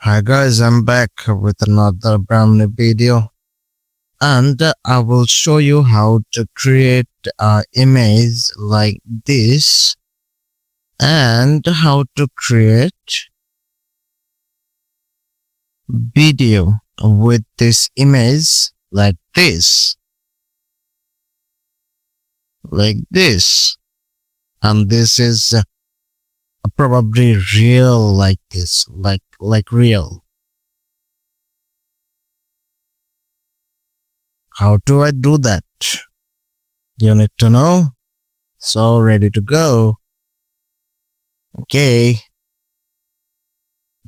Hi guys, I'm back with another brand new video, and I will show you how to create an image like this and how to create video with this image like this, and this is probably real like this, like real. How do I do that? You need to know. So ready to go. Okay.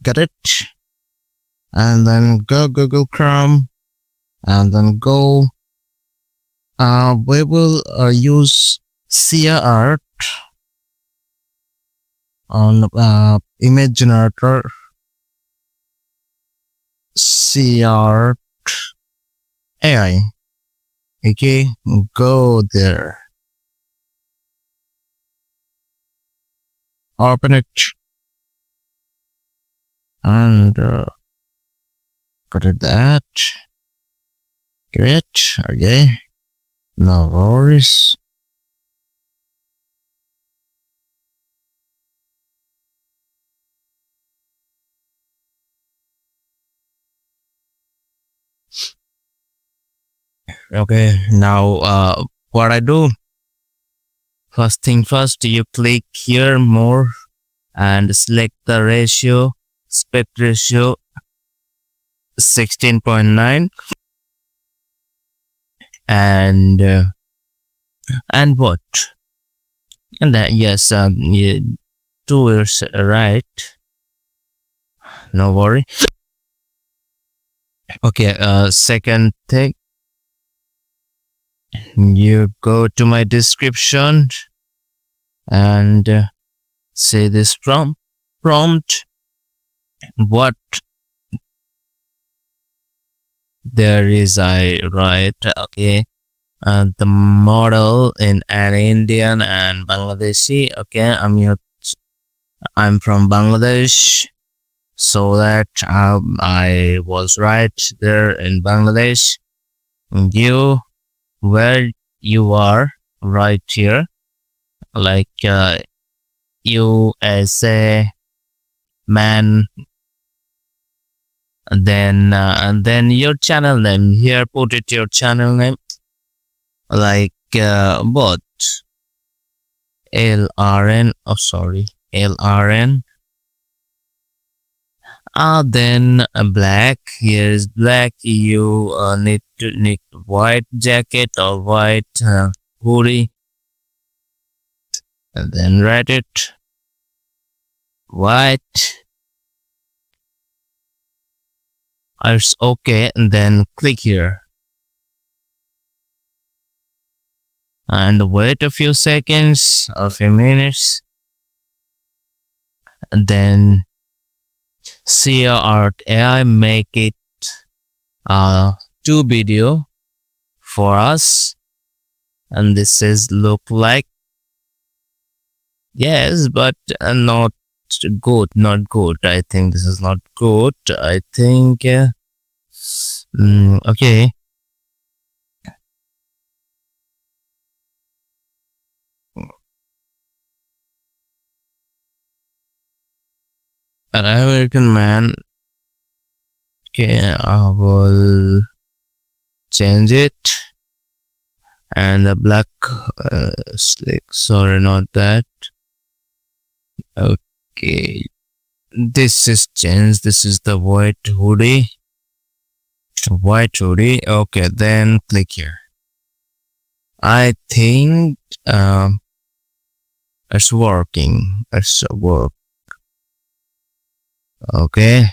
Got it. And then go Google Chrome. And then go. We will use CRT on image generator. CRT AI. Okay, go there. Open it. And go to that. Great. Okay. No worries. Okay, now what I do? First thing first, you click here more and select the ratio, aspect ratio 16.9 and what? And that yes, yeah, 2 is right. No worry. Okay, second thing, you go to my description and say this prompt what there is. I write okay, the model in an Indian and Bangladeshi. Okay, I'm from Bangladesh, so that I was right there in Bangladesh. You where you are right here, like USA man, and then your channel name here, put it your channel name like both LRN, oh sorry, LRN. Then black, here is black. You need white jacket or white hoodie, and then write it white. It's okay, and then click here and wait a few seconds or a few minutes, and then CRT AI make it 2 video for us, and this is look like yes, but not good. I think this is not good. I think okay. An American man. Okay, I will change it. And the black slick, sorry, not that. Okay, this is changed. This is the white hoodie. Okay, then click here. I think it's working. It's work. Okay.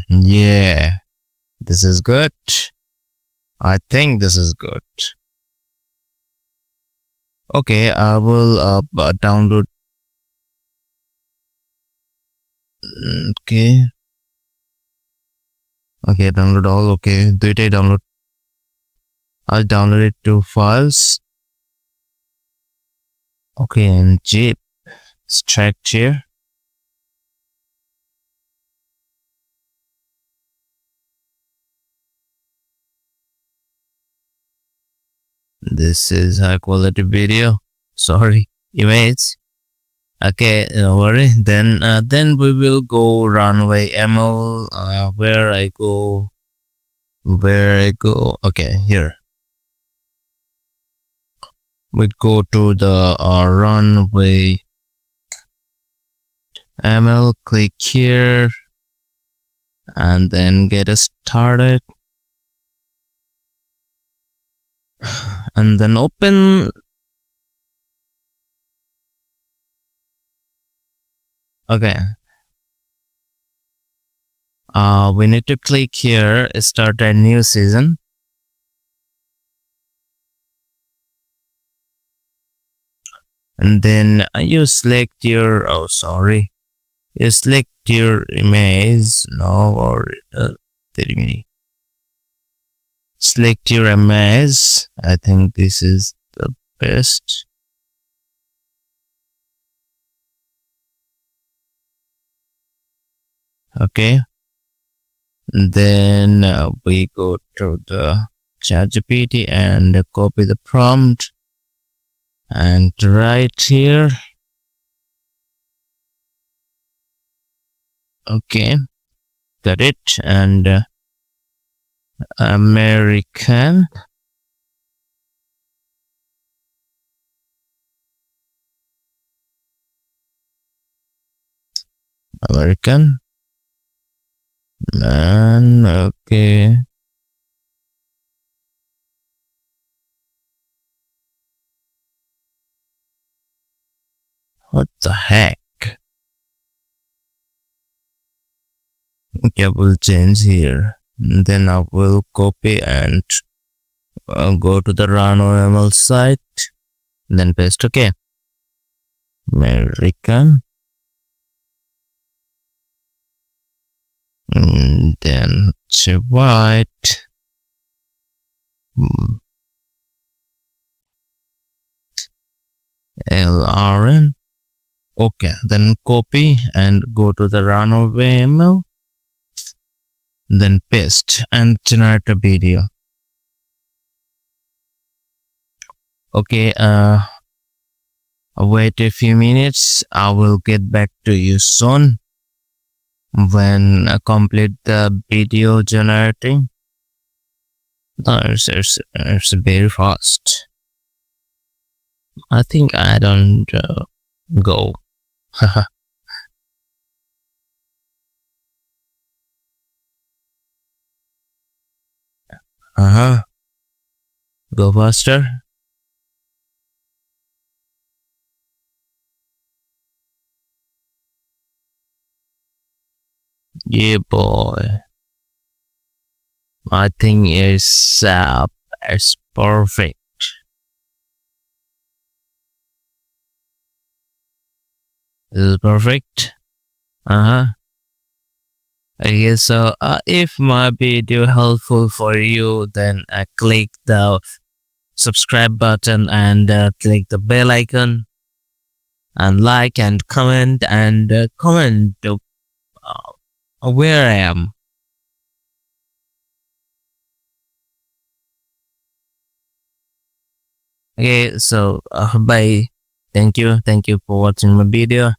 Yeah, this is good. I think this is good. Okay, I will download. Okay, download all. Okay, do it. Download. I'll download it to files. Okay, and Jeep structure. This is high quality video. Sorry, image. Okay, no worry. Then we will go runway ML. Where I go? Where I go? Okay, here. We go to the runway ML. Click here, and then get us started. And then open. Okay. We need to click here, start a new season. And then you select your, oh sorry, you select your image, no, or select your image. I think this is the best. Okay. Then we go to the ChatGPT and copy the prompt and write here. Okay, got it. And American. American. Man, okay. What the heck? Okay, I will change here. Then I will copy and go to the RanoML site. Then paste. Okay. American. And then white. LRN. Okay, then copy and go to the RanoML. Then paste and generate a video. Okay, wait a few minutes. I will get back to you soon when I complete the video generating. It's very fast. I think I don't go. Go faster. Yeah, boy. I think it's perfect. Is it perfect? Okay, so if my video helpful for you, then click the subscribe button and click the bell icon and like and comment where I am. Okay, so bye. Thank you for watching my video.